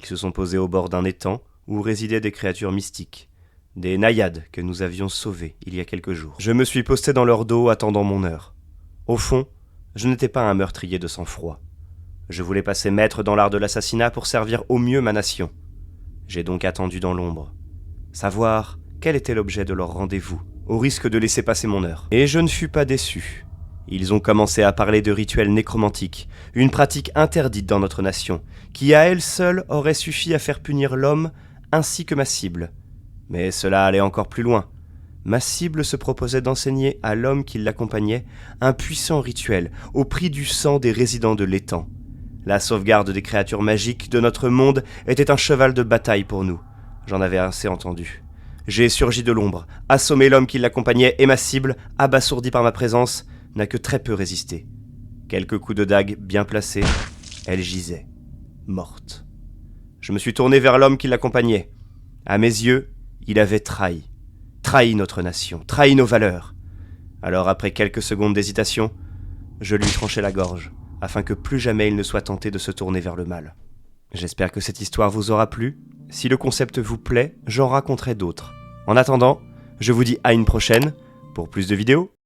Ils se sont posés au bord d'un étang où résidaient des créatures mystiques, des naïades que nous avions sauvées il y a quelques jours. Je me suis posté dans leur dos attendant mon heure. Au fond, je n'étais pas un meurtrier de sang-froid. Je voulais passer maître dans l'art de l'assassinat pour servir au mieux ma nation. J'ai donc attendu dans l'ombre. Savoir quel était l'objet de leur rendez-vous, au risque de laisser passer mon heure. Et je ne fus pas déçu. Ils ont commencé à parler de rituels nécromantiques, une pratique interdite dans notre nation, qui à elle seule aurait suffi à faire punir l'homme ainsi que ma cible. Mais cela allait encore plus loin. Ma cible se proposait d'enseigner à l'homme qui l'accompagnait un puissant rituel au prix du sang des résidents de l'étang. La sauvegarde des créatures magiques de notre monde était un cheval de bataille pour nous. J'en avais assez entendu. J'ai surgi de l'ombre, assommé l'homme qui l'accompagnait et ma cible, abasourdie par ma présence, n'a que très peu résisté. Quelques coups de dague bien placés, elle gisait, morte. Je me suis tourné vers l'homme qui l'accompagnait. À mes yeux, il avait trahi notre nation, trahi nos valeurs. Alors, après quelques secondes d'hésitation, je lui tranchai la gorge, afin que plus jamais il ne soit tenté de se tourner vers le mal. J'espère que cette histoire vous aura plu. Si le concept vous plaît, j'en raconterai d'autres. En attendant, je vous dis à une prochaine pour plus de vidéos.